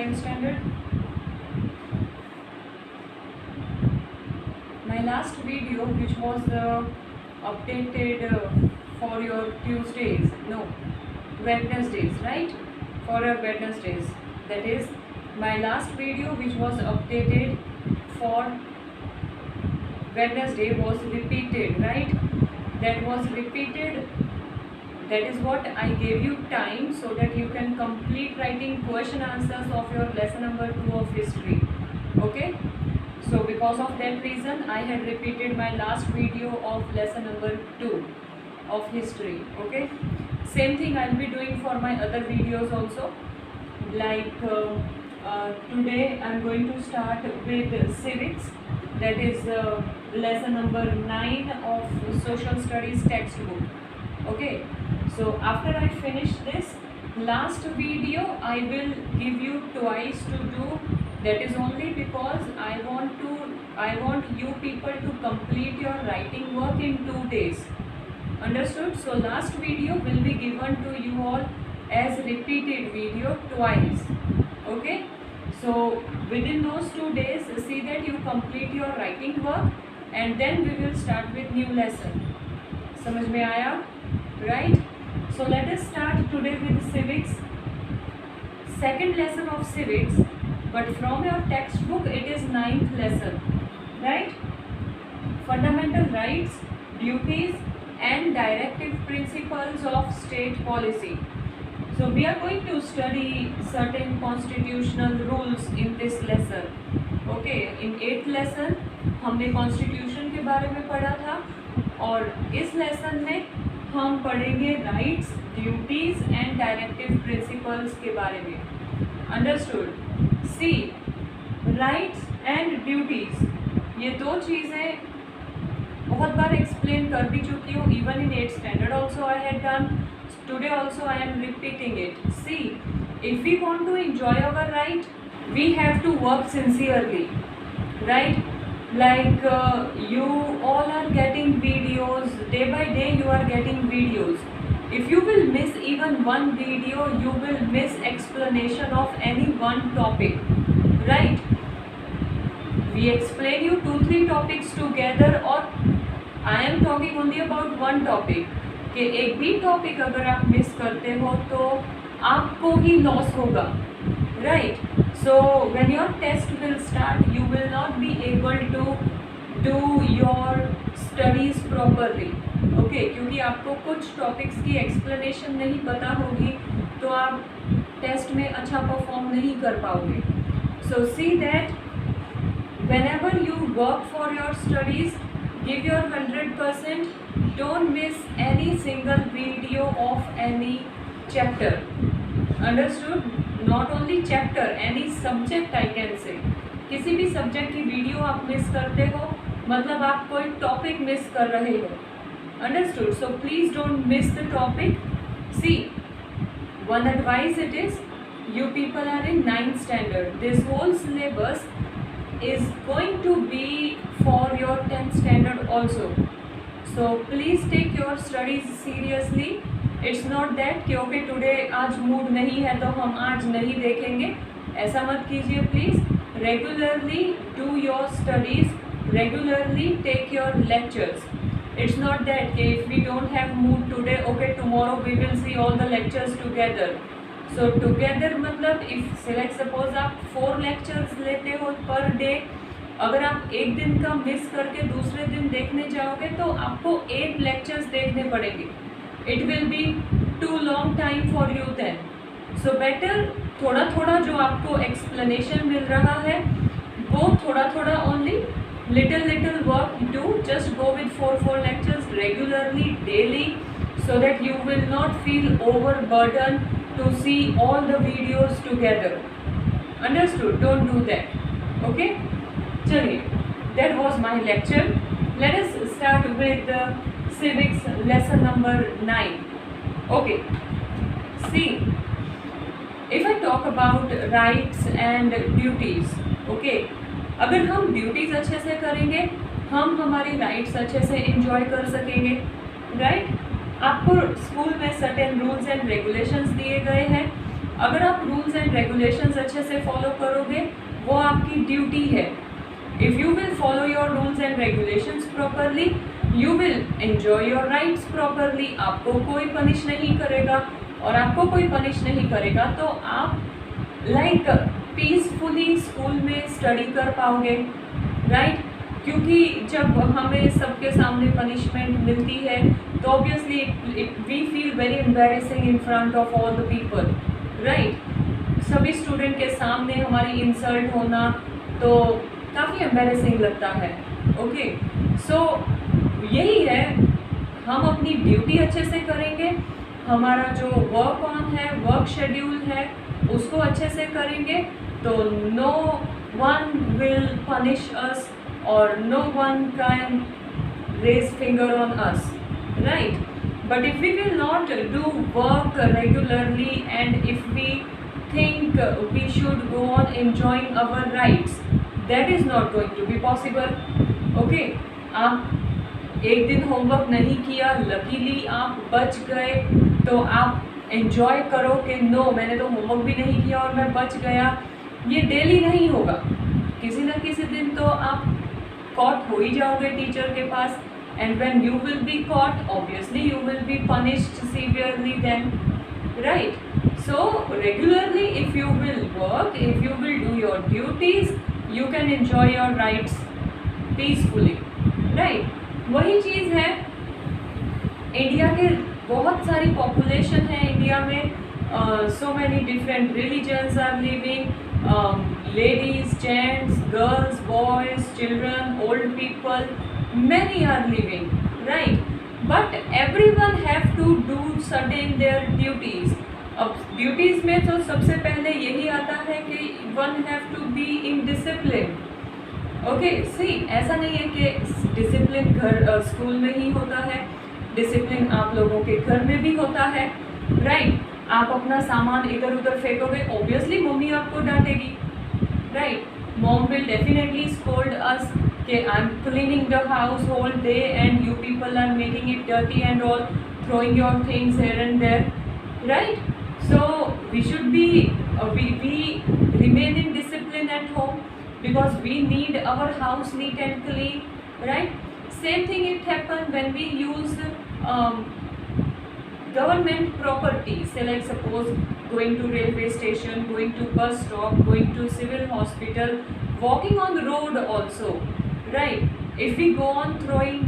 9th standard? My last video, which was updated for your Tuesdays, no, Wednesdays, right? For your Wednesdays. That is, my last video, which was updated for Wednesday, was repeated, right? That was repeated. That is what I gave you time so that you can complete writing question answers of your lesson number 2 of history. Okay? So because of that reason, I had repeated my last video of lesson number 2 of history. Okay? Same thing I'll be doing for my other videos also. Like today I'm going to start with civics. That is lesson number 9 of social studies textbook. Okay, so after I finish this last video, I will give you twice to do. That is only because I want you people to complete your writing work in 2 days. Understood? So last video will be given to you all as repeated video twice. Okay, so within those 2 days, see that you complete your writing work, and then we will start with new lesson. समझ में आया? Right? So let us start today with civics. Second lesson of civics, but from your textbook it is 9th lesson. Right? Fundamental rights, duties and directive principles of state policy. So we are going to study certain constitutional rules in this lesson. Okay, in 8th lesson हमने constitution के बारे में पढ़ा था, और इस lesson में हम पढ़ेंगे rights, duties and directive principles के बारे में. Understood? See, rights and duties, ये दो चीज़ें बहुत बार एक्सप्लेन कर भी चुकी हूँ. Even in 8th standard also I had done. Today also I am repeating it. See, if we want to enjoy our right, we have to work sincerely. Right? Like you all are getting videos, day by day you are getting videos. If you will miss even one video, you will miss explanation of any one topic. Right? We explain you 2-3 topics together, or I am talking only about one topic. कि एक भी topic अगर आप miss करते हो तो आपको ही loss होगा. Right? So when your test will start, you will not be able to do your studies properly. Okay? क्योंकि आपको कुछ टॉपिक्स की एक्सप्लेनेशन नहीं पता होगी, तो आप टेस्ट में अच्छा परफॉर्म नहीं कर पाओगे. So see that whenever you work for your studies, give your 100%. Don't miss any single video of any chapter. Understood? Not only chapter, any subject I can say. किसी भी सब्जेक्ट की video आप miss करते हो, मतलब आप कोई topic miss कर रहे हो. Understood? So please don't miss the topic. See, one advice it is, you people are in 9th standard. This whole syllabus is going to be for your 10th standard also. So please take your studies seriously. It's not that कि okay today आज mood नहीं है तो हम आज नहीं देखेंगे. ऐसा मत कीजिए please. Regularly do your studies, regularly take your lectures. It's not that कि if we don't have mood today, okay tomorrow we will see all the lectures together. So together मतलब इफ सेलेक्ट सपोज आप 4 lectures लेते हो per day, अगर आप एक दिन का मिस करके दूसरे दिन देखने जाओगे तो आपको 8 लेक्चर्स देखने पड़ेंगे. It will be too long time for you then. So better थोड़ा थोड़ा जो आपको explanation मिल रहा है वो थोड़ा थोड़ा only, little work do. Just go with 4 lectures regularly, daily, so that you will not feel overburdened to see all the videos together. Understood? Don't do that. Okay? चलिए, that was my lecture. Let us start with the civics lesson number 9. Okay, see, if I talk about rights and duties, okay, अगर हम duties अच्छे से करेंगे, हम हमारी rights अच्छे से एंजॉय कर सकेंगे. राइट? आपको स्कूल में सर्टेन रूल्स एंड रेगुलेशंस दिए गए हैं. अगर आप रूल्स एंड रेगुलेशंस अच्छे से फॉलो करोगे, वो आपकी ड्यूटी है। If you will follow your rules and regulations properly, you will enjoy your rights properly. आपको कोई पनिश नहीं करेगा, और आपको कोई पनिश नहीं करेगा तो आप लाइक पीसफुली स्कूल में स्टडी कर पाओगे, राइट? क्योंकि जब हमें सबके सामने पनिशमेंट मिलती है तो obviously we feel very embarrassing in front of all the people, right? सभी स्टूडेंट के सामने हमारी इंसल्ट होना तो काफ़ी एम्बैरेसिंग लगता है। ओके, सो यही है, हम अपनी ड्यूटी अच्छे से करेंगे, हमारा जो वर्क ऑन है, वर्क शेड्यूल है, उसको अच्छे से करेंगे तो no one will punish us और no one can raise finger on us, right? But if we will not do work regularly and if we think we should go on enjoying our rights, that is not going to be possible. Okay, आप एक दिन homework नहीं किया, luckily आप बच गए, तो आप एंजॉय करो कि नो मैंने तो होमवर्क भी नहीं किया और मैं बच गया। ये डेली नहीं होगा, किसी न किसी दिन तो आप कॉट हो ही जाओगे टीचर के पास, and when you will be caught, obviously you will be punished severely then, right? So regularly if you will work, if you will do your duties, you can enjoy your rights peacefully, right? वही चीज़ है, India के बहुत सारी population है India में, so many different religions are living, ladies, gents, girls, boys, children, old people, many are living, right? But everyone have to do certain their duties. अब duties में तो सबसे पहले यही आता है कि one have to be in discipline. Okay, see ऐसा नहीं है कि डिसिप्लिन घर स्कूल में ही होता है, डिसिप्लिन आप लोगों के घर में भी होता है, राइट? आप अपना सामान इधर उधर फेंकोगे, ऑब्वियसली मम्मी आपको डांटेगी, right? Mom will definitely scold us कि I am cleaning the house whole day and you people are making it dirty and all, throwing your things here and there, right? So we should be we remain in discipline at home because we need our house neat and clean, right? Same thing it happen when we use government property. Say like suppose going to railway station, going to bus stop, going to civil hospital, walking on the road also, right? If we go on throwing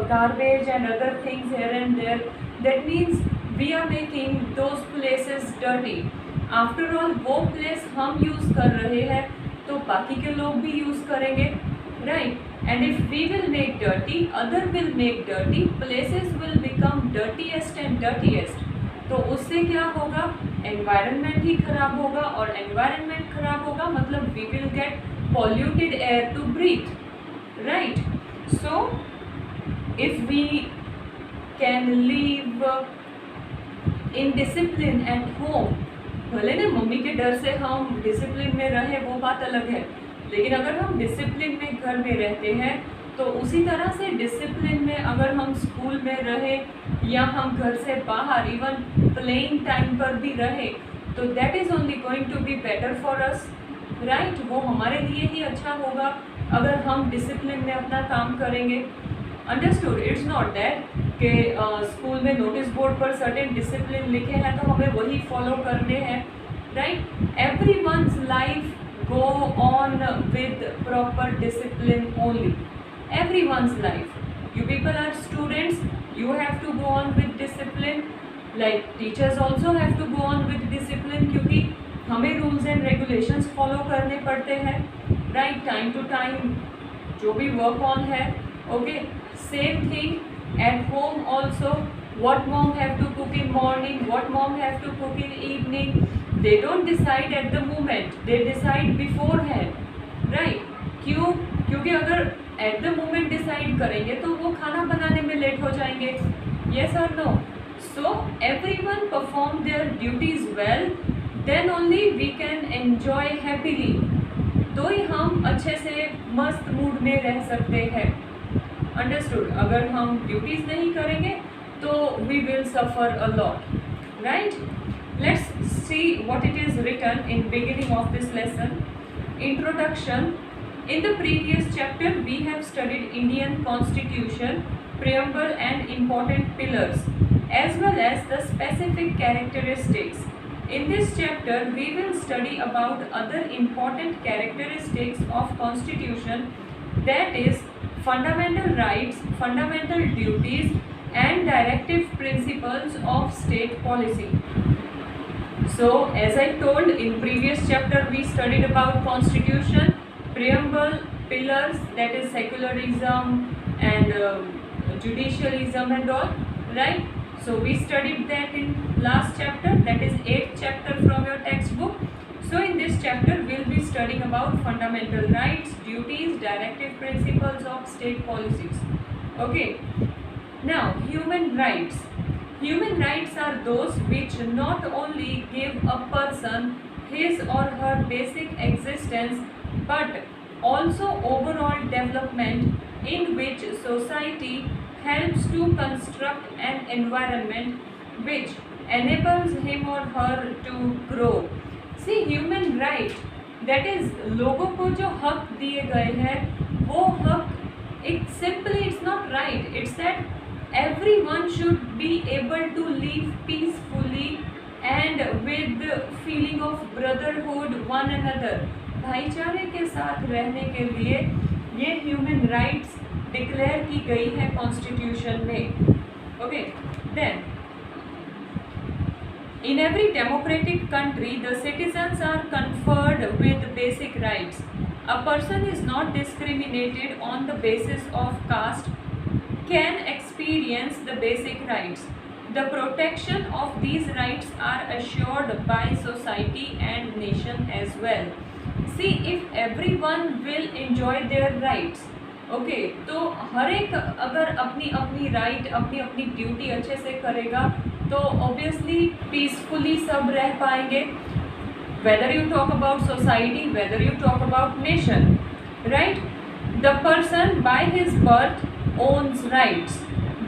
garbage and other things here and there, that means we are making those places dirty. After all, वो place हम use कर रहे हैं तो बाकी के लोग भी use करेंगे, right? And if we will make dirty, other will make dirty, places will become dirtiest and dirtiest. तो उससे क्या होगा? Environment ही खराब होगा, और environment खराब होगा मतलब we will get polluted air to breathe, right? So if we can live in discipline at home, भले ना मम्मी के डर से हम डिसिप्लिन में रहें वो बात अलग है, लेकिन अगर हम डिसिप्लिन में घर में रहते हैं तो उसी तरह से डिसिप्लिन में अगर हम स्कूल में रहें या हम घर से बाहर इवन प्लेइंग टाइम पर भी रहें तो that is only going to be better for us, right? वो हमारे लिए ही अच्छा होगा अगर हम डिसिप्लिन में अपना काम करेंगे। अंडरस्टूड? इट्स नॉट दैट कि स्कूल में नोटिस बोर्ड पर सर्टेन डिसिप्लिन लिखे हैं तो हमें वही फॉलो करने हैं, right? Everyone's life go on with proper discipline only, everyone's life. You people are students, you have to go on with discipline, like teachers also have to go on with discipline, क्योंकि हमें rules and regulations follow करने पड़ते हैं, right? Time to time जो भी work on है, okay? Same thing at home also. What mom have to cook in morning, what mom have to cook in evening, they don't decide at the moment, they decide beforehand, right? क्यों? क्योंकि अगर at the moment decide करेंगे तो वो खाना बनाने में late हो जाएंगे, yes or no? So everyone perform their duties well, then only we can enjoy happily. तो ही हम अच्छे से मस्त मूड में रह सकते हैं। अंडरस्टूड? अगर हम ड्यूटीज़ नहीं करेंगे तो we will suffer a lot, right? Let's see what it is written in beginning of this lesson. Introduction. In the previous chapter, we have studied Indian Constitution, preamble and important pillars, as well as the specific characteristics. In this chapter, we will study about other important characteristics of Constitution, that is fundamental rights, fundamental duties and directive principles of state policy. So as I told in previous chapter, we studied about Constitution, preamble, pillars, that is secularism and judicialism and all, right? So we studied that in last chapter, that is 8th chapter from your textbook. So in this chapter we'll be studying about fundamental rights, duties, directive principles of state policies. Okay. Now human rights. Human rights are those which not only give a person his or her basic existence but also overall development in which society helps to construct an environment which enables him or her to grow. See, human right, that is लोगों को जो हक दिए गए हैं वो हक, it simply it's not right, it's that everyone should be able to live peacefully and with the feeling of brotherhood one another. भाईचारे के साथ रहने के लिए ये ह्यूमन राइट्स डिक्लेयर की गई है कॉन्स्टिट्यूशन में. Okay, then in every democratic country the citizens are conferred with basic rights. A person is not discriminated on the basis of caste, can experience the basic rights. The protection of these rights are assured by society and nation as well. See, if everyone will enjoy their rights, okay, तो हर एक अगर अपनी अपनी right, अपनी अपनी duty अच्छे से करेगा तो ऑब्वियसली पीसफुली सब रह पाएंगे. Whether you talk about society, whether you talk about nation, right? The person by his birth owns rights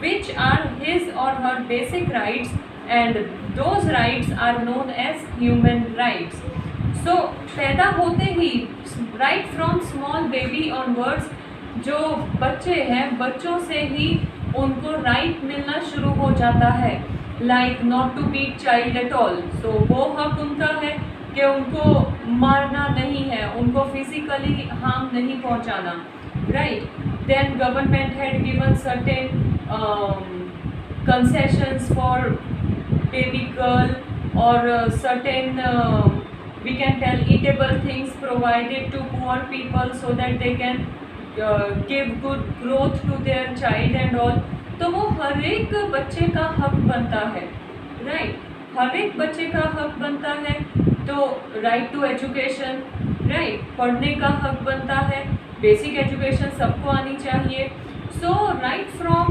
which are his or her basic rights and those rights are known as human rights. So पैदा होते ही right from small baby onwards जो बच्चे हैं बच्चों से ही उनको right मिलना शुरू हो जाता है, like not to beat child at all. So वो हक उनका है कि उनको मारना नहीं है, उनको फिजिकली हार्म नहीं पहुंचाना, right? Then government had given certain concessions for baby girl or certain we can tell eatable things provided to poor people so that they can give good growth to their child and all. तो वो हर एक बच्चे का हक बनता है, right? हर एक बच्चे का हक बनता है. तो राइट टू एजुकेशन, राइट, पढ़ने का हक बनता है, बेसिक एजुकेशन सबको आनी चाहिए. So right from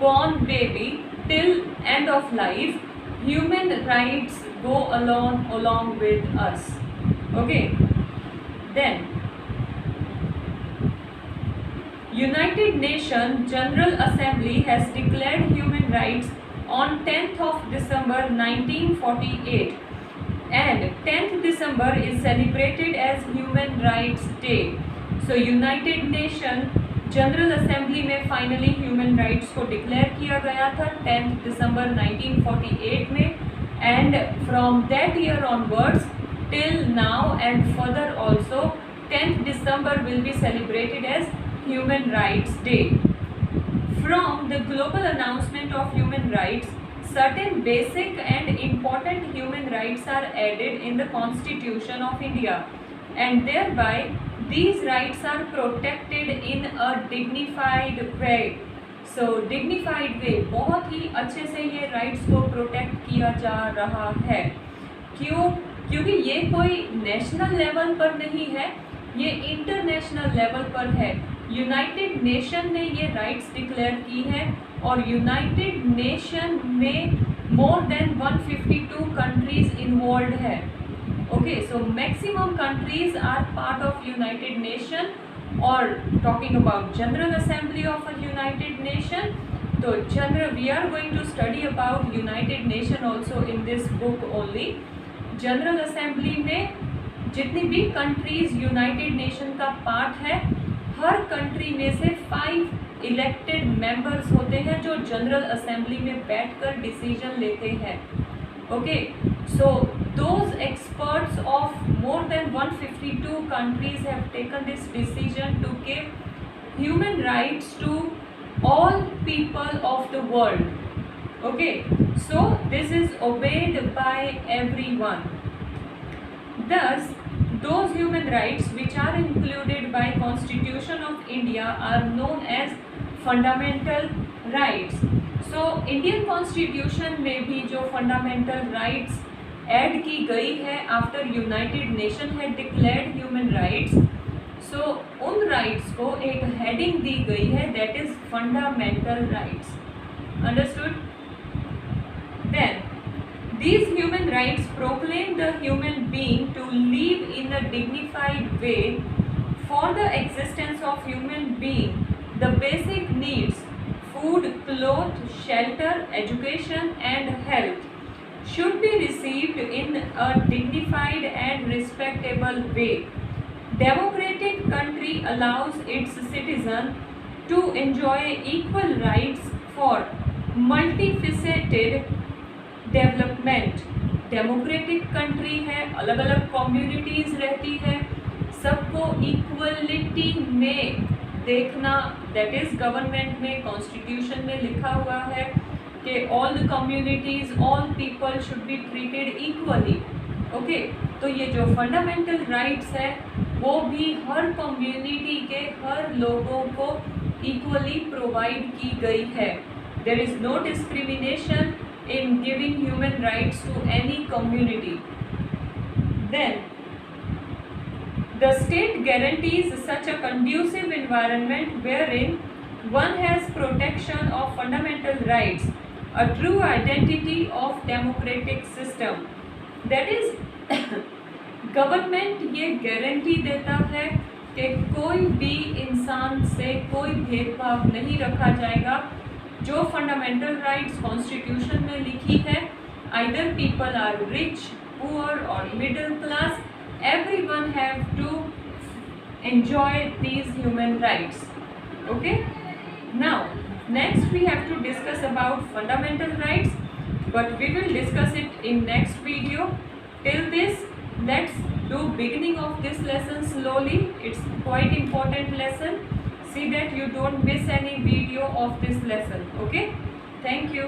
born baby till end of life human rights go along with us. Okay, then United Nations General Assembly has declared human rights on 10th of December 1948 and 10th December is celebrated as Human Rights Day. So United Nations General Assembly में finally human rights को declare किया गया था 10th December 1948 में, and from that year onwards till now and further also 10th December will be celebrated as Human Rights Day. From the global announcement of human rights, certain basic and important human rights are added in the Constitution of India, and thereby these rights are protected in a dignified way. So dignified way, बहुत ही अच्छे से ये rights को protect किया जा रहा है. क्यों? क्योंकि ये कोई नेशनल लेवल पर नहीं है, ये इंटरनेशनल लेवल पर है. यूनाइटेड नेशन ने ये राइट्स डिक्लेयर की है और यूनाइटेड नेशन में मोर देन 152 कंट्रीज इन्वॉल्व है. Okay, so maximum countries are part of United Nation. और talking about General Assembly of a United Nation, तो general we are going to study about United Nation also in this book only. General Assembly में जितनी भी countries United Nation का part है, हर country में से 5 इलेक्टेड मेंबर्स होते हैं जो जनरल असेंबली में बैठकर डिसीजन लेते हैं. Okay, so those experts of more than 152 countries have taken this decision to give human rights to all people of the world. Okay, so this is obeyed by everyone. Thus, those human rights which are included by Constitution of India are known as fundamental rights. So, Indian Constitution में भी जो fundamental rights add की गई है after united nation है declared human rights, so उन rights को एक हेडिंग दी गई है that is fundamental rights. Understood? Then these human rights proclaim the human being to live in a dignified way. For the existence of human being, the basic needs food, clothes, shelter, education and health should be received in a dignified and respectable way. Democratic country allows its citizen to enjoy equal rights for multifaceted development. Democratic country है, अलग अलग communities रहती है, सबको equality में देखना, that is government में constitution में लिखा हुआ है कि all the communities, all people should be treated equally. Okay, तो ये जो फंडामेंटल राइट्स है वो भी हर कम्युनिटी के हर लोगों को इक्वली प्रोवाइड की गई है. There is no discrimination in giving human rights to any community. Then, the state guarantees such a conducive environment wherein one has protection of fundamental rights, a true identity of democratic system. That is, government ये guarantee देता है कि कोई भी इंसान से कोई भेदभाव नहीं रखा जाएगा. जो फंडामेंटल राइट्स कॉन्स्टिट्यूशन में लिखी है, either people are rich, poor और middle class, everyone have to enjoy these human rights. Okay, now next we have to discuss about fundamental rights, but we will discuss it in next video. Till this, let's do beginning of this lesson slowly. It's quite important lesson. See that you don't miss any video of this lesson. Okay, thank you.